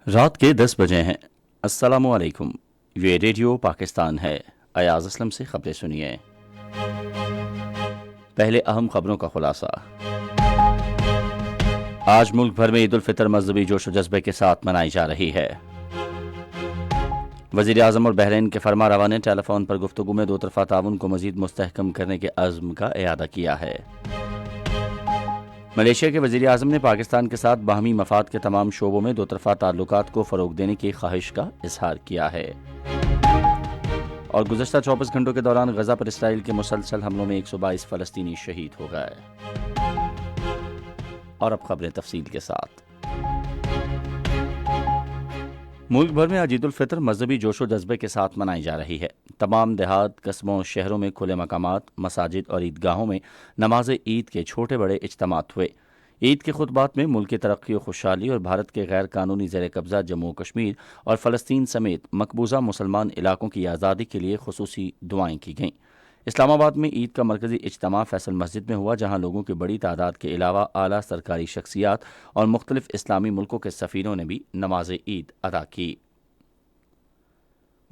رات کے 10 بجے ہیں۔ السلام علیکم، یہ ریڈیو پاکستان ہے۔ ایاز اسلم سے خبریں سنیے۔ پہلے اہم خبروں کا خلاصہ۔ آج ملک بھر میں عید الفطر مذہبی جوش و جذبے کے ساتھ منائی جا رہی ہے۔ وزیر اعظم اور بحرین کے فرما روا نے ٹیلی فون پر گفتگو میں دو طرفہ تعاون کو مزید مستحکم کرنے کے عزم کا اعادہ کیا ہے۔ ملیشیا کے وزیر اعظم نے پاکستان کے ساتھ باہمی مفاد کے تمام شعبوں میں دو طرفہ تعلقات کو فروغ دینے کی خواہش کا اظہار کیا ہے۔ اور گزشتہ 24 گھنٹوں کے دوران غزہ پر اسرائیل کے مسلسل حملوں میں 122 فلسطینی شہید ہو گئے۔ اور اب خبریں تفصیل کے ساتھ۔ ملک بھر میں آج عید الفطر مذہبی جوش و جذبے کے ساتھ منائی جا رہی ہے۔ تمام دیہات، قصبوں، شہروں میں کھلے مقامات، مساجد اور عیدگاہوں میں نماز عید کے چھوٹے بڑے اجتماعات ہوئے۔ عید کے خطبات میں ملک کی ترقی و خوشحالی اور بھارت کے غیر قانونی زیر قبضہ جموں و کشمیر اور فلسطین سمیت مقبوضہ مسلمان علاقوں کی آزادی کے لیے خصوصی دعائیں کی گئیں۔ اسلام آباد میں عید کا مرکزی اجتماع فیصل مسجد میں ہوا، جہاں لوگوں کی بڑی تعداد کے علاوہ اعلیٰ سرکاری شخصیات اور مختلف اسلامی ملکوں کے سفیروں نے بھی نماز عید ادا کی۔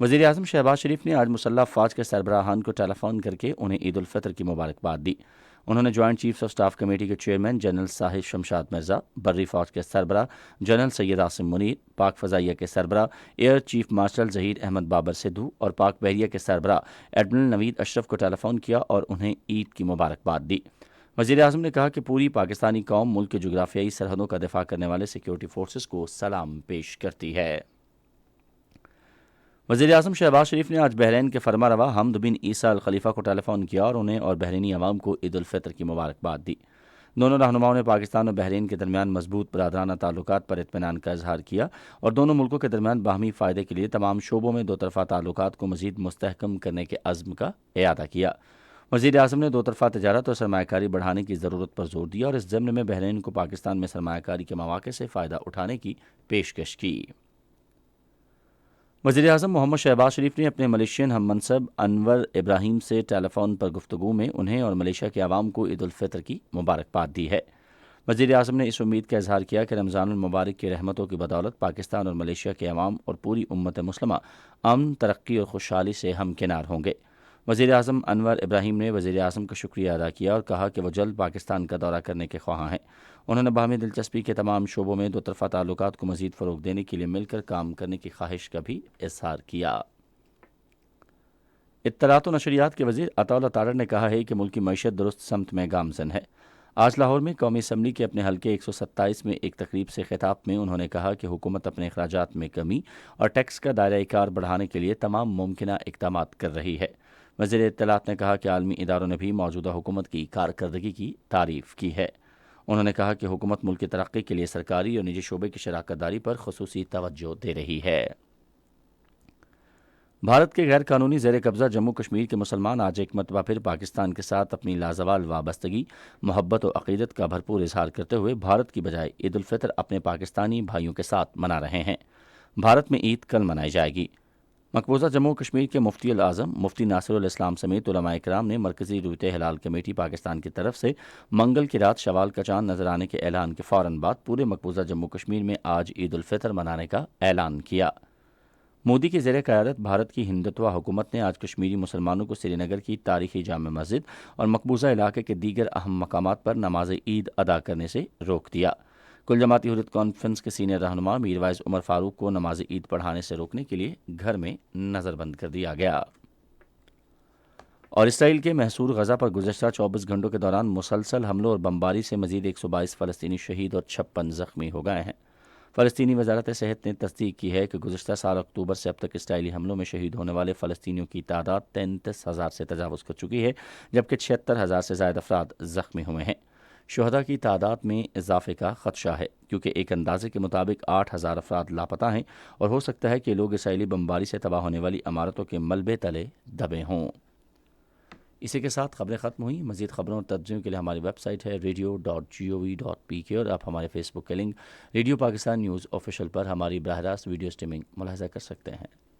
وزیر اعظم شہباز شریف نے آج مسلح افواج کے سربراہان کو ٹیلی فون کر کے انہیں عید الفطر کی مبارکباد دی۔ انہوں نے joint chiefs of staff committee کے چیئرمین جنرل صاحب شمشاد مرزا، بری فوج کے سربراہ جنرل سید عاصم منیر، پاک فضائیہ کے سربراہ air chief marshal Zaheer Ahmed Babar Sidhu اور پاک بحریہ کے سربراہ ایڈمرل نوید اشرف کو ٹیلی فون کیا اور انہیں عید کی مبارکباد دی۔ وزیر اعظم نے کہا کہ پوری پاکستانی قوم ملک کے جغرافیائی سرحدوں کا دفاع کرنے والے سیکیورٹی فورسز کو سلام پیش کرتی ہے۔ وزیر اعظم شہباز شریف نے آج بحرین کے فرما روا حمد بن عیسیٰ الخلیفہ کو ٹیلی فون کیا اور انہیں اور بحرینی عوام کو عید الفطر کی مبارکباد دی۔ دونوں رہنماؤں نے پاکستان اور بحرین کے درمیان مضبوط برادرانہ تعلقات پر اطمینان کا اظہار کیا اور دونوں ملکوں کے درمیان باہمی فائدے کے لیے تمام شعبوں میں دو طرفہ تعلقات کو مزید مستحکم کرنے کے عزم کا اعادہ کیا۔ وزیر اعظم نے دو طرفہ تجارت اور سرمایہ کاری بڑھانے کی ضرورت پر زور دیا اور اس ضمن میں بحرین کو پاکستان میں سرمایہ کاری کے مواقع سے فائدہ اٹھانے کی پیشکش کی۔ وزیر اعظم محمد شہباز شریف نے اپنے ملیشین ہم منصب انور ابراہیم سے ٹیلی فون پر گفتگو میں انہیں اور ملیشیا کے عوام کو عید الفطر کی مبارکباد دی ہے۔ وزیر اعظم نے اس امید کا اظہار کیا کہ رمضان المبارک کی رحمتوں کی بدولت پاکستان اور ملیشیا کے عوام اور پوری امت مسلمہ امن، ترقی اور خوشحالی سے ہمکنار ہوں گے۔ وزیر اعظم انور ابراہیم نے وزیر اعظم کا شکریہ ادا کیا اور کہا کہ وہ جلد پاکستان کا دورہ کرنے کے خواہاں ہیں۔ انہوں نے باہمی دلچسپی کے تمام شعبوں میں دو طرفہ تعلقات کو مزید فروغ دینے کے لیے مل کر کام کرنے کی خواہش کا بھی اظہار کیا۔ اطلاعات و نشریات کے وزیر عطا اللہ تارڑ نے کہا ہے کہ ملک کی معیشت درست سمت میں گامزن ہے۔ آج لاہور میں قومی اسمبلی کے اپنے حلقے 127 میں ایک تقریب سے خطاب میں انہوں نے کہا کہ حکومت اپنے اخراجات میں کمی اور ٹیکس کا دائرہ کار بڑھانے کے لیے تمام ممکنہ اقدامات کر رہی ہے۔ وزیر اطلاعات نے کہا کہ عالمی اداروں نے بھی موجودہ حکومت کی کارکردگی کی تعریف کی ہے۔ انہوں نے کہا کہ حکومت ملک کی ترقی کے لیے سرکاری اور نجی شعبے کی شراکت داری پر خصوصی توجہ دے رہی ہے۔ بھارت کے غیر قانونی زیر قبضہ جموں کشمیر کے مسلمان آج ایک مرتبہ پھر پاکستان کے ساتھ اپنی لازوال وابستگی، محبت و عقیدت کا بھرپور اظہار کرتے ہوئے بھارت کی بجائے عید الفطر اپنے پاکستانی بھائیوں کے ساتھ منا رہے ہیں۔ بھارت میں عید کل منائی جائے گی۔ مقبوضہ جموں کشمیر کے مفتی الاعظم مفتی ناصر الاسلام سمیت علماء کرام نے مرکزی رویت ہلال کمیٹی پاکستان کی طرف سے منگل کی رات شوال کا چاند نظر آنے کے اعلان کے فوراً بعد پورے مقبوضہ جموں کشمیر میں آج عید الفطر منانے کا اعلان کیا۔ مودی کی زیر قیادت بھارت کی ہندتوا حکومت نے آج کشمیری مسلمانوں کو سری نگر کی تاریخی جامع مسجد اور مقبوضہ علاقے کے دیگر اہم مقامات پر نماز عید ادا کرنے سے روک دیا۔ کل جماعتی حریت کانفرنس کے سینئر رہنما میر وائز عمر فاروق کو نماز عید پڑھانے سے روکنے کے لیے گھر میں نظر بند کر دیا گیا۔ اور اسرائیل کے محصور غزہ پر گزشتہ 24 گھنٹوں کے دوران مسلسل حملوں اور بمباری سے مزید 122 فلسطینی شہید اور 56 زخمی ہو گئے ہیں۔ فلسطینی وزارت صحت نے تصدیق کی ہے کہ گزشتہ سال اکتوبر سے اب تک اسرائیلی حملوں میں شہید ہونے والے فلسطینیوں کی تعداد 33,000 سے تجاوز کر چکی ہے، جبکہ 76,000 سے زائد افراد زخمی ہوئے ہیں۔ شہداء کی تعداد میں اضافے کا خدشہ ہے کیونکہ ایک اندازے کے مطابق 8,000 افراد لاپتہ ہیں اور ہو سکتا ہے کہ لوگ اسرائیلی بمباری سے تباہ ہونے والی عمارتوں کے ملبے تلے دبے ہوں۔ اسی کے ساتھ خبریں ختم ہوئیں۔ مزید خبروں اور تجزیوں کے لیے ہماری ویب سائٹ ہے radio.gov.pk اور آپ ہمارے فیس بک کے link radio Pakistan news official پر ہماری براہ راست ویڈیو سٹریمنگ ملاحظہ کر سکتے ہیں۔